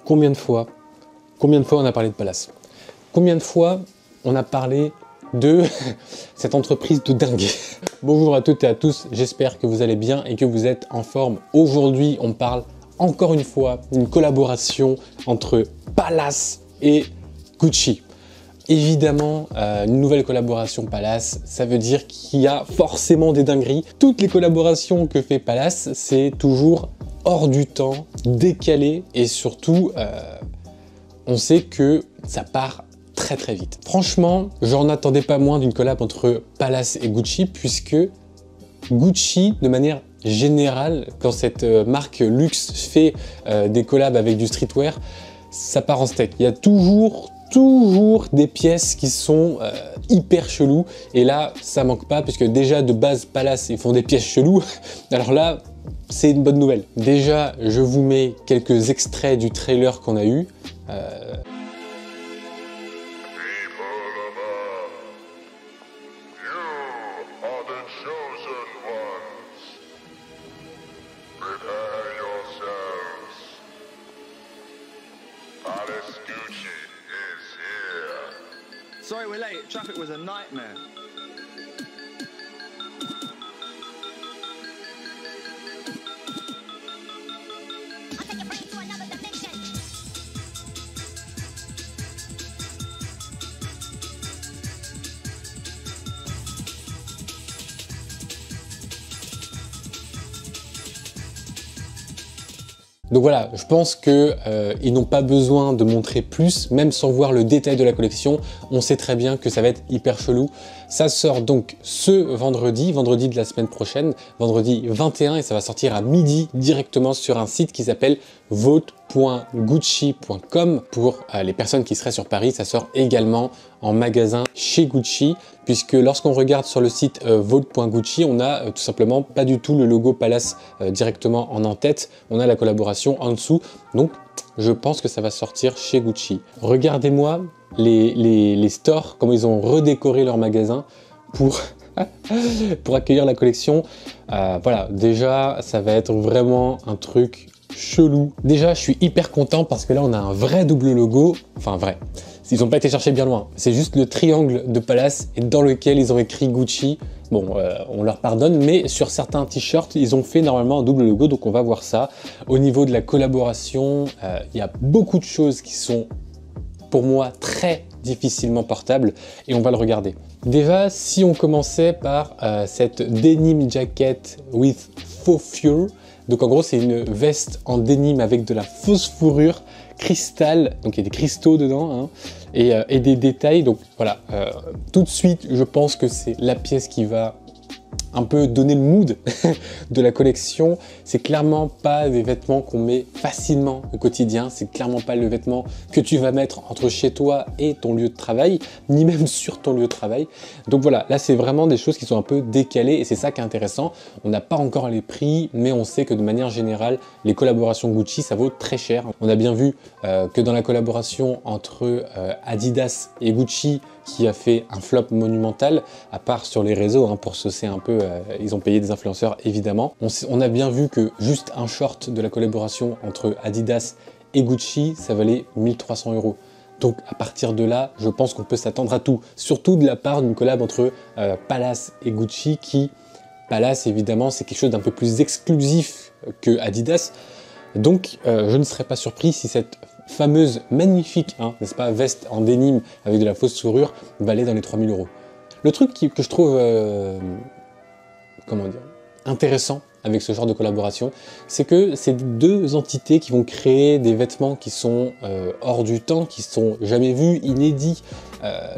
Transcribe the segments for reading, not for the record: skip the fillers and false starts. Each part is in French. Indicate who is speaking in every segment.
Speaker 1: Combien de fois on a parlé de Palace? Combien de fois on a parlé de cette entreprise de dingue? Bonjour à toutes et à tous, j'espère que vous allez bien et que vous êtes en forme. Aujourd'hui, on parle encore une fois d'une collaboration entre Palace et Gucci. Évidemment, une nouvelle collaboration Palace, ça veut dire qu'il y a forcément des dingueries. Toutes les collaborations que fait Palace, c'est toujours hors du temps, décalé et surtout, on sait que ça part très très vite. Franchement, j'en attendais pas moins d'une collab entre Palace et Gucci, puisque Gucci, de manière générale, quand cette marque luxe fait des collabs avec du streetwear, ça part en steak. Il y a toujours des pièces qui sont hyper cheloues, et là ça manque pas, puisque déjà de base Palace ils font des pièces cheloues. Alors là c'est une bonne nouvelle. Déjà je vous mets quelques extraits du trailer qu'on a eu.
Speaker 2: Sorry we're late, traffic was a nightmare.
Speaker 3: I'll take your brain to another dimension.
Speaker 1: Donc voilà, je pense que ils n'ont pas besoin de montrer plus, même sans voir le détail de la collection. On sait très bien que ça va être hyper chelou. Ça sort donc ce vendredi de la semaine prochaine, vendredi 21, et ça va sortir à midi directement sur un site qui s'appelle vote.gucci.com. Pour les personnes qui seraient sur Paris, ça sort également en magasin chez Gucci, puisque lorsqu'on regarde sur le site vote.gucci, on a tout simplement pas du tout le logo Palace directement en tête, on a la collaboration en dessous, donc je pense que ça va sortir chez Gucci. Regardez-moi les stores, comment ils ont redécoré leur magasin pour accueillir la collection. Voilà, déjà ça va être vraiment un truc chelou. Déjà je suis hyper content parce que là on a un vrai double logo, enfin vrai. Ils n'ont pas été chercher bien loin. C'est juste le triangle de Palace et dans lequel ils ont écrit Gucci. Bon, on leur pardonne, mais sur certains t-shirts, ils ont fait normalement un double logo, donc on va voir ça. Au niveau de la collaboration, il y a beaucoup de choses qui sont, pour moi, très difficilement portables, et on va le regarder. Déjà, si on commençait par cette denim jacket with faux fur, donc en gros, c'est une veste en denim avec de la fausse fourrure cristal, donc il y a des cristaux dedans, hein, et des détails. Donc voilà, tout de suite je pense que c'est la pièce qui va un peu donner le mood de la collection. C'est clairement pas des vêtements qu'on met facilement au quotidien, c'est clairement pas le vêtement que tu vas mettre entre chez toi et ton lieu de travail, ni même sur ton lieu de travail. Donc voilà, là c'est vraiment des choses qui sont un peu décalées, et c'est ça qui est intéressant. On n'a pas encore les prix, mais on sait que de manière générale, les collaborations Gucci, ça vaut très cher. On a bien vu que dans la collaboration entre Adidas et Gucci, qui a fait un flop monumental, à part sur les réseaux, hein, pour saucer un peu, ils ont payé des influenceurs évidemment. On a bien vu que juste un short de la collaboration entre Adidas et Gucci, ça valait 1300 €. Donc à partir de là, je pense qu'on peut s'attendre à tout, surtout de la part d'une collab entre Palace et Gucci, qui, Palace évidemment, c'est quelque chose d'un peu plus exclusif que Adidas. Donc je ne serais pas surpris si cette fameuse magnifique, hein, n'est-ce pas, veste en denim avec de la fausse fourrure valait dans les 3000 €. Le truc que je trouve comment dire, intéressant avec ce genre de collaboration, c'est que c'est deux entités qui vont créer des vêtements qui sont hors du temps, qui sont jamais vus, inédits,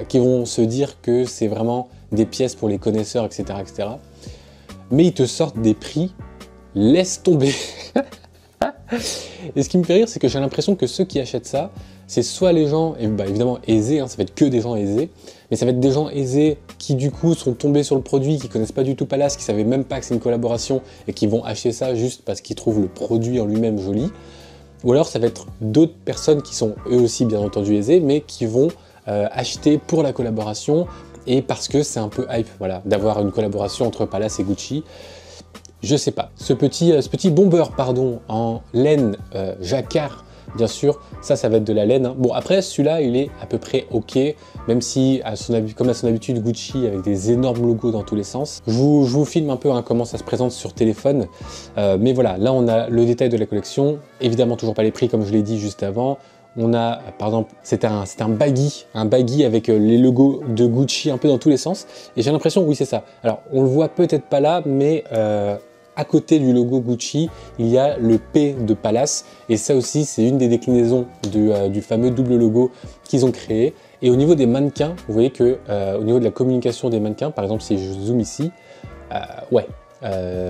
Speaker 1: qui vont se dire que c'est vraiment des pièces pour les connaisseurs, etc., etc. Mais ils te sortent des prix, laisse tomber. Et ce qui me fait rire, c'est que j'ai l'impression que ceux qui achètent ça, c'est soit les gens, et bah évidemment aisés, hein, ça va être que des gens aisés, mais ça va être des gens aisés qui du coup sont tombés sur le produit, qui connaissent pas du tout Palace, qui savaient même pas que c'est une collaboration et qui vont acheter ça juste parce qu'ils trouvent le produit en lui-même joli. Ou alors ça va être d'autres personnes qui sont eux aussi bien entendu aisés, mais qui vont acheter pour la collaboration et parce que c'est un peu hype, voilà, d'avoir une collaboration entre Palace et Gucci. Je sais pas. Ce petit bomber, pardon, en laine jacquard bien sûr, ça va être de la laine, hein. Bon, après, celui-là, il est à peu près ok, même si, comme à son habitude, Gucci avec des énormes logos dans tous les sens. Je vous filme un peu hein, comment ça se présente sur téléphone, mais voilà, là, on a le détail de la collection, évidemment, toujours pas les prix, comme je l'ai dit juste avant. On a, par exemple, c'était un baggy avec les logos de Gucci un peu dans tous les sens. Et j'ai l'impression, oui, c'est ça. Alors, on le voit peut-être pas là, mais à côté du logo Gucci, il y a le P de Palace. Et ça aussi, c'est une des déclinaisons du fameux double logo qu'ils ont créé. Et au niveau des mannequins, vous voyez que au niveau de la communication des mannequins, par exemple, si je zoome ici, ouais.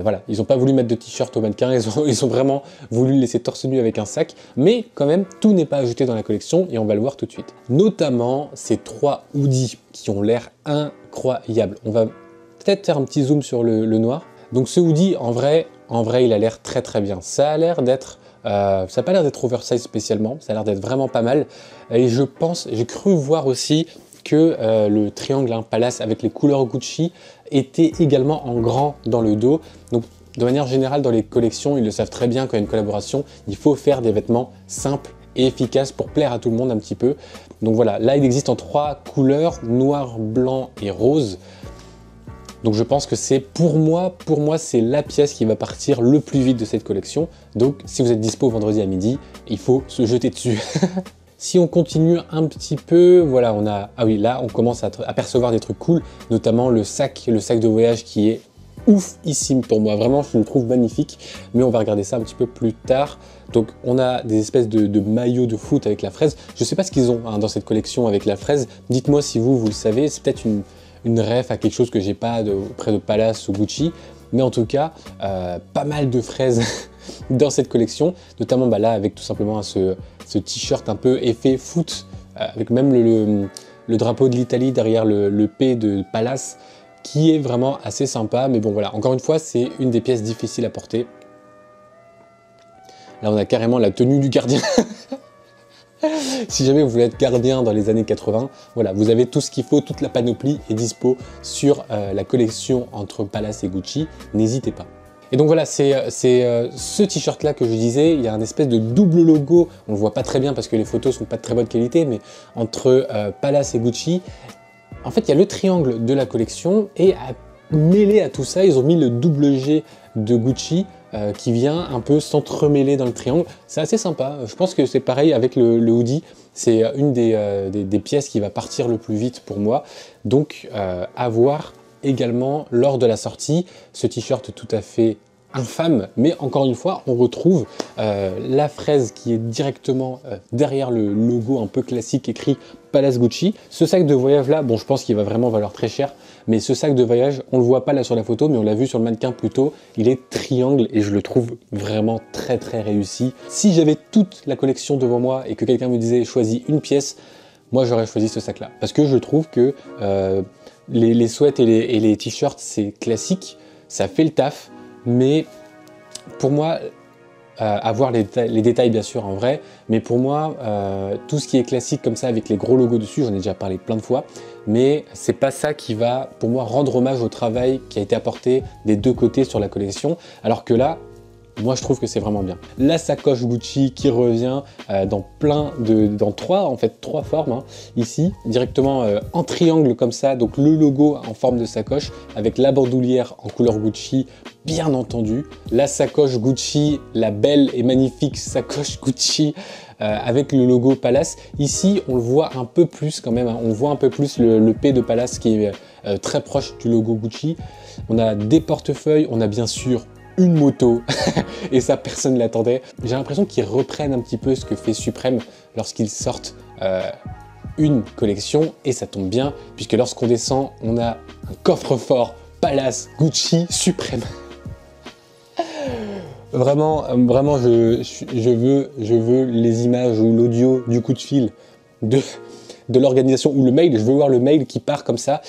Speaker 1: Voilà, ils n'ont pas voulu mettre de t-shirt aux mannequins, ils ont vraiment voulu le laisser torse nu avec un sac, mais quand même, tout n'est pas ajouté dans la collection et on va le voir tout de suite. Notamment ces 3 hoodies qui ont l'air incroyables. On va peut-être faire un petit zoom sur le noir. Donc ce hoodie, en vrai, il a l'air très bien. Ça a l'air d'être... ça n'a pas l'air d'être oversize spécialement, ça a l'air d'être vraiment pas mal. Et je pense, j'ai cru voir aussi que le triangle Palace avec les couleurs Gucci était également en grand dans le dos. Donc de manière générale dans les collections, ils le savent très bien quand il y a une collaboration, il faut faire des vêtements simples et efficaces pour plaire à tout le monde un petit peu. Donc voilà, là il existe en 3 couleurs, noir, blanc et rose. Donc je pense que c'est pour moi c'est la pièce qui va partir le plus vite de cette collection. Donc si vous êtes dispo vendredi à midi, il faut se jeter dessus. Si on continue un petit peu, voilà, on a... Ah oui, là, on commence à apercevoir des trucs cool, notamment le sac de voyage qui est oufissime pour moi. Vraiment, je le trouve magnifique, mais on va regarder ça un petit peu plus tard. Donc, on a des espèces de maillots de foot avec la fraise. Je ne sais pas ce qu'ils ont hein, dans cette collection avec la fraise. Dites-moi si vous le savez. C'est peut-être une ref à quelque chose que j'ai pas auprès de Palace ou Gucci. Mais en tout cas, pas mal de fraises dans cette collection, notamment là avec tout simplement ce t-shirt un peu effet foot, avec même le drapeau de l'Italie derrière le P de Palace, qui est vraiment assez sympa. Mais bon voilà, encore une fois, c'est une des pièces difficiles à porter. Là, on a carrément la tenue du gardien. Si jamais vous voulez être gardien dans les années 80, voilà, vous avez tout ce qu'il faut, toute la panoplie est dispo sur la collection entre Palace et Gucci, n'hésitez pas. Et donc voilà, c'est ce t-shirt là que je disais, il y a un espèce de double logo, on le voit pas très bien parce que les photos sont pas de très bonne qualité, mais entre Palace et Gucci, en fait il y a le triangle de la collection et mêlé à tout ça, ils ont mis le double G de Gucci qui vient un peu s'entremêler dans le triangle. C'est assez sympa, je pense que c'est pareil avec le hoodie, c'est une des pièces qui va partir le plus vite pour moi, donc à voir également lors de la sortie, ce t-shirt tout à fait infâme, mais encore une fois, on retrouve la fraise qui est directement derrière le logo un peu classique écrit Palace Gucci. Ce sac de voyage là, bon je pense qu'il va vraiment valoir très cher, mais ce sac de voyage, on le voit pas là sur la photo, mais on l'a vu sur le mannequin plus tôt, il est triangle et je le trouve vraiment très réussi. Si j'avais toute la collection devant moi et que quelqu'un me disait choisis une pièce, moi j'aurais choisi ce sac là, parce que je trouve que les sweats et les t-shirts c'est classique, ça fait le taf, mais pour moi, avoir les détails bien sûr en vrai, mais pour moi, tout ce qui est classique comme ça avec les gros logos dessus, j'en ai déjà parlé plein de fois, mais c'est pas ça qui va pour moi rendre hommage au travail qui a été apporté des deux côtés sur la collection, alors que là, moi je trouve que c'est vraiment bien. La sacoche Gucci qui revient dans trois formes, hein, ici, directement en triangle comme ça, donc le logo en forme de sacoche, avec la bandoulière en couleur Gucci, bien entendu. La sacoche Gucci, la belle et magnifique sacoche Gucci, avec le logo Palace. Ici, on le voit un peu plus quand même, hein, on voit un peu plus le P de Palace qui est très proche du logo Gucci. On a des portefeuilles, on a bien sûr une moto, et ça personne ne l'attendait. J'ai l'impression qu'ils reprennent un petit peu ce que fait Supreme lorsqu'ils sortent une collection, et ça tombe bien, puisque lorsqu'on descend, on a un coffre-fort Palace, Gucci, Supreme. Vraiment, je veux les images ou l'audio du coup de fil de l'organisation, ou le mail, je veux voir le mail qui part comme ça.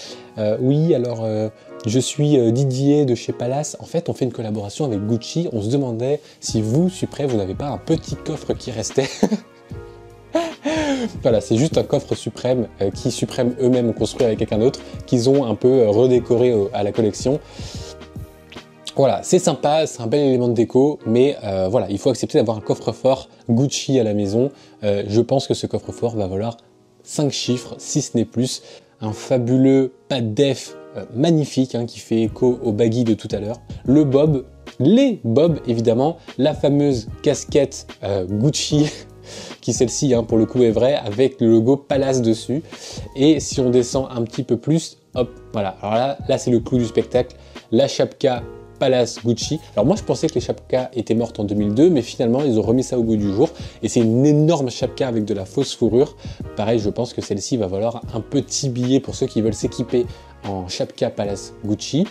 Speaker 1: Oui, alors... je suis Didier de chez Palace. En fait, on fait une collaboration avec Gucci. On se demandait si vous, Supreme, vous n'avez pas un petit coffre qui restait. Voilà, c'est juste un coffre Supreme qui Supreme eux-mêmes ont construit avec quelqu'un d'autre, qu'ils ont un peu redécoré à la collection. Voilà, c'est sympa, c'est un bel élément de déco, mais voilà, il faut accepter d'avoir un coffre-fort Gucci à la maison. Je pense que ce coffre-fort va valoir 5 chiffres, si ce n'est plus. Un fabuleux pad def magnifique hein, qui fait écho au baggy de tout à l'heure. Le bob, les bobs évidemment, la fameuse casquette Gucci qui celle-ci hein, pour le coup est vraie avec le logo Palace dessus. Et si on descend un petit peu plus, hop, voilà. Alors là c'est le clou du spectacle, la chapka Palace Gucci. Alors moi je pensais que les chapkas étaient mortes en 2002, mais finalement ils ont remis ça au goût du jour et c'est une énorme chapka avec de la fausse fourrure. Pareil, je pense que celle-ci va valoir un petit billet pour ceux qui veulent s'équiper en chapka Palace Gucci.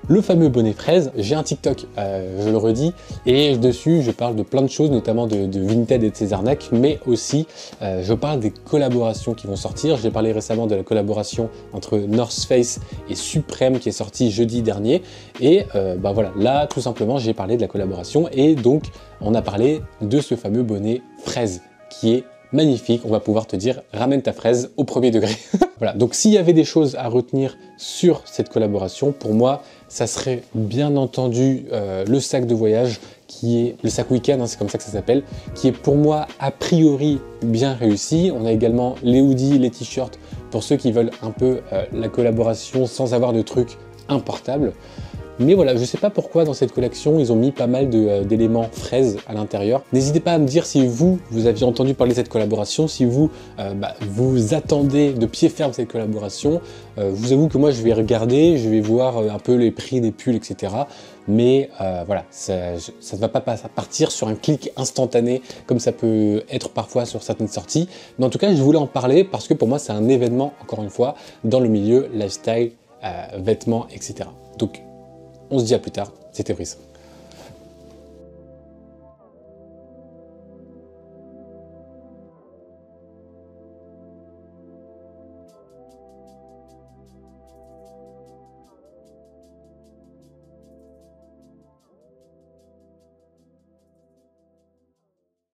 Speaker 1: Le fameux bonnet fraise, j'ai un TikTok, je le redis, et dessus je parle de plein de choses, notamment de Vinted et de ses arnaques, mais aussi je parle des collaborations qui vont sortir. J'ai parlé récemment de la collaboration entre North Face et Supreme qui est sortie jeudi dernier, et bah voilà, là tout simplement j'ai parlé de la collaboration, et donc on a parlé de ce fameux bonnet fraise qui est magnifique. On va pouvoir te dire ramène ta fraise au premier degré. Voilà, donc s'il y avait des choses à retenir sur cette collaboration, pour moi ça serait bien entendu le sac de voyage qui est le sac week-end, hein, c'est comme ça que ça s'appelle, qui est pour moi a priori bien réussi. On a également les hoodies, les t-shirts pour ceux qui veulent un peu la collaboration sans avoir de trucs importables. Mais voilà, je sais pas pourquoi dans cette collection ils ont mis pas mal d'éléments fraises à l'intérieur. N'hésitez pas à me dire si vous aviez entendu parler de cette collaboration, si vous vous attendez de pied ferme cette collaboration. Je vous avoue que moi je vais regarder, je vais voir un peu les prix des pulls, etc. Mais voilà, ça ne va pas partir sur un clic instantané comme ça peut être parfois sur certaines sorties. Mais en tout cas, je voulais en parler parce que pour moi c'est un événement, encore une fois, dans le milieu lifestyle, vêtements, etc. Donc on se dit à plus tard, c'était Brice.